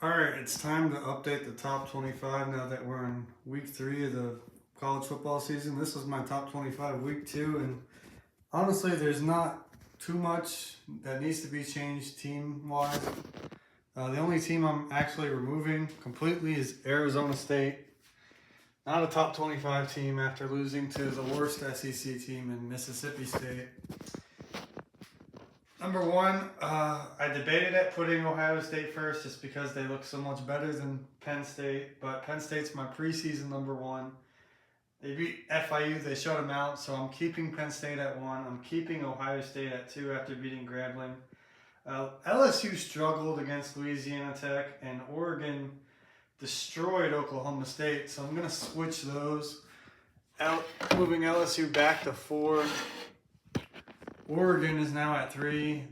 Alright, it's time to update the top 25 now that we're in week 3 of the college football season. This is my top 25 week 2, and honestly, there's not too much that needs to be changed team-wise. The only team I'm actually removing completely is Arizona State. Not a top 25 team after losing to the worst SEC team in Mississippi State. Number one, I debated at putting Ohio State first just because they look so much better than Penn State, but Penn State's my preseason number one. They beat FIU, they shut them out, so I'm keeping Penn State at 1. I'm keeping Ohio State at 2 after beating Grambling. LSU struggled against Louisiana Tech, and Oregon destroyed Oklahoma State, so I'm going to switch those out, moving LSU back to 4. Oregon is now at 3.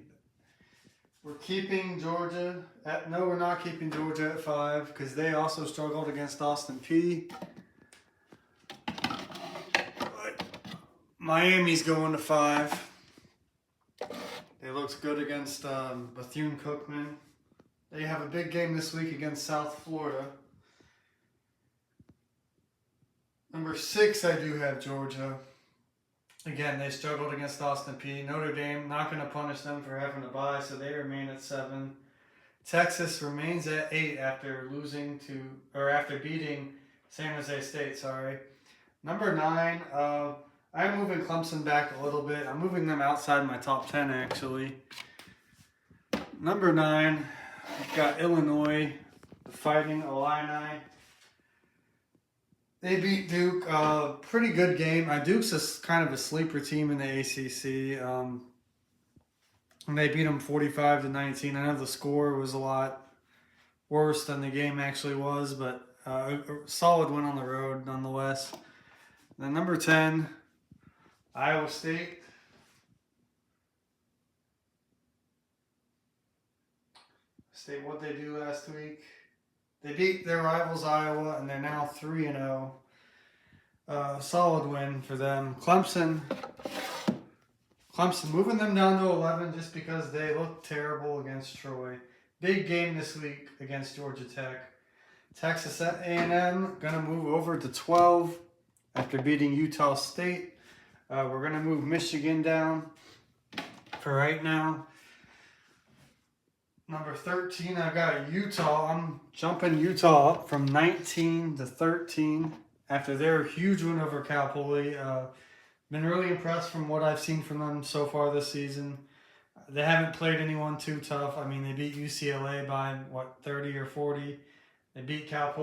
We're keeping Georgia at... No, we're not keeping Georgia at 5 because they also struggled against Austin Peay. But Miami's going to 5. They looked good against Bethune-Cookman. They have a big game this week against South Florida. Number 6, I do have Georgia. Again, they struggled against Austin Peay. Notre Dame, not going to punish them for having to bye, so they remain at 7. Texas remains at 8 after beating San Jose State, Number 9, I'm moving Clemson back a little bit. I'm moving them outside my top 10, actually. Number 9, I've got Illinois, the Fighting Illini. They beat Duke. Pretty good game. Duke's kind of a sleeper team in the ACC. And they beat them 45-19. I know the score was a lot worse than the game actually was, but a solid win on the road nonetheless. Then number 10, Iowa State. What they do last week? They beat their rivals Iowa, and they're now 3-0. Solid win for them. Clemson moving them down to 11 just because they look terrible against Troy. Big game this week against Georgia Tech. Texas A&M going to move over to 12 after beating Utah State. We're going to move Michigan down for right now. Number 13, I've got Utah. I'm jumping Utah up from 19 to 13 after their huge win over Cal Poly. Been really impressed from what I've seen from them so far this season. They haven't played anyone too tough. I mean, they beat UCLA by, 30 or 40. They beat Cal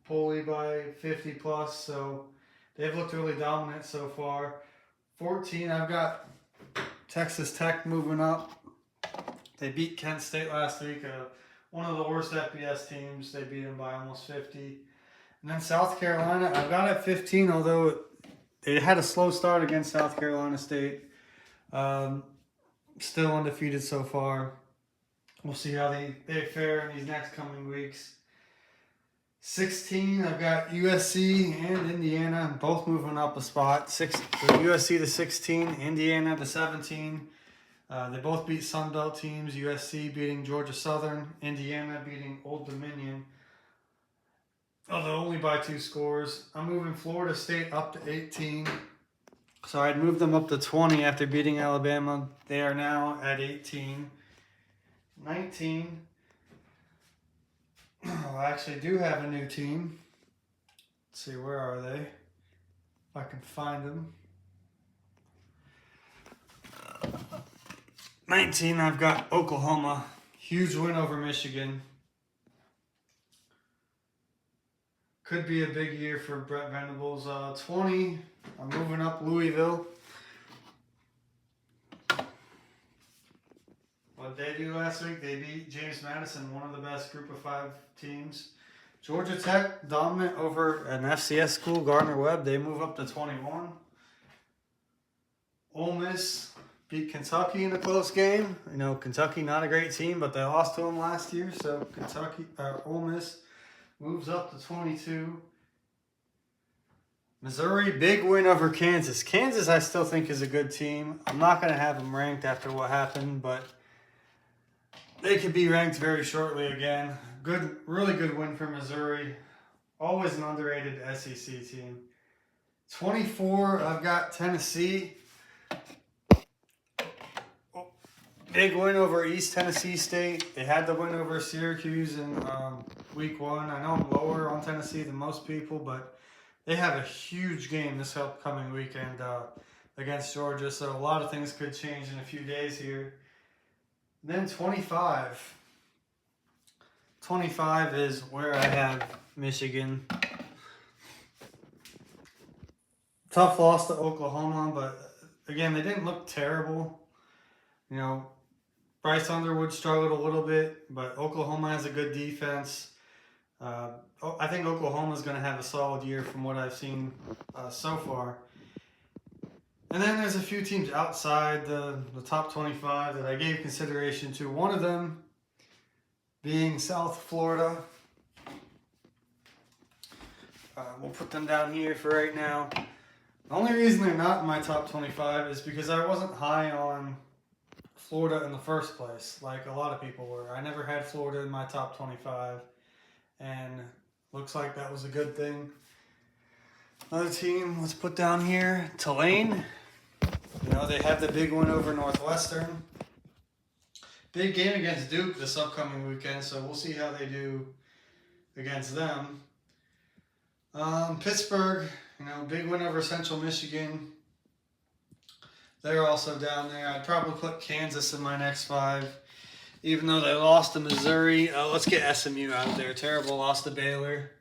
Poly by 50 plus, so they've looked really dominant so far. 14, I've got Texas Tech moving up. They beat Kent State last week, one of the worst FBS teams. They beat them by almost 50. And then South Carolina, I've got at 15, although they had a slow start against South Carolina State. Still undefeated so far. We'll see how they fare in these next coming weeks. 16, I've got USC and Indiana, both moving up a spot. USC to 16, Indiana to 17. They both beat Sun Belt teams, USC beating Georgia Southern, Indiana beating Old Dominion, although only by 2 scores. I'm moving Florida State up to 18. So I'd move them up to 20 after beating Alabama. They are now at 18. 19. I actually do have a new team. Let's see, where are they? If I can find them. 19, I've got Oklahoma. Huge win over Michigan. Could be a big year for Brett Venables. 20, I'm moving up Louisville. What they do last week, they beat James Madison, one of the best group of 5 teams. Georgia Tech, dominant over an FCS school, Gardner-Webb. They move up to 21. Ole Miss beat Kentucky in a close game. Kentucky not a great team, but they lost to them last year. So Ole Miss moves up to 22. Missouri, big win over Kansas. Kansas, I still think, is a good team. I'm not going to have them ranked after what happened, but they could be ranked very shortly again. really good win for Missouri. Always an underrated SEC team. 24, I've got Tennessee. Big win over East Tennessee State. They had the win over Syracuse in week 1. I know I'm lower on Tennessee than most people, but they have a huge game this upcoming weekend against Georgia, so a lot of things could change in a few days here. And then 25. 25 is where I have Michigan. Tough loss to Oklahoma, but again, they didn't look terrible. You know, Bryce Underwood struggled a little bit, but Oklahoma has a good defense. I think Oklahoma's going to have a solid year from what I've seen so far. And then there's a few teams outside the top 25 that I gave consideration to. One of them being South Florida. We'll put them down here for right now. The only reason they're not in my top 25 is because I wasn't high on Florida in the first place, like a lot of people were. I never had Florida in my top 25, and looks like that was a good thing. Another team, let's put down here, Tulane. You know, they have the big win over Northwestern. Big game against Duke this upcoming weekend, so we'll see how they do against them. Pittsburgh, you know, big win over Central Michigan. They're also down there. I'd probably put Kansas in my next 5, even though they lost to Missouri. Let's get SMU out of there. Terrible loss to Baylor.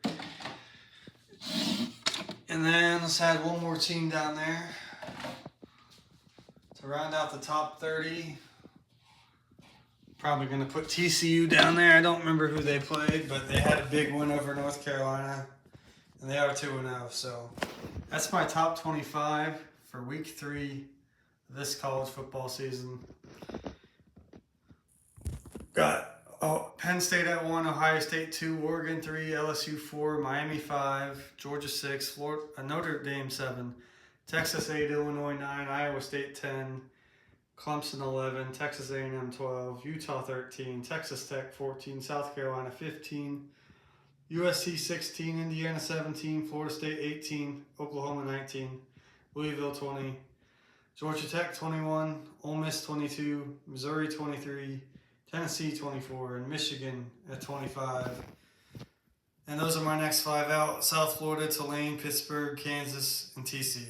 And then let's add one more team down there to round out the top 30. Probably going to put TCU down there. I don't remember who they played, but they had a big win over North Carolina. And they are 2-0. So that's my top 25 for week 3 of this college football season. Got Penn State at 1, Ohio State 2, Oregon 3, LSU 4, Miami 5, Georgia 6, Florida, Notre Dame 7, Texas 8, Illinois 9, Iowa State 10, Clemson 11, Texas A&M 12, Utah 13, Texas Tech 14, South Carolina 15, USC 16, Indiana 17, Florida State 18, Oklahoma 19, Louisville 20, Georgia Tech 21, Ole Miss 22, Missouri 23, Tennessee 24, and Michigan at 25. And those are my next 5 out: South Florida, Tulane, Pittsburgh, Kansas, and TCU.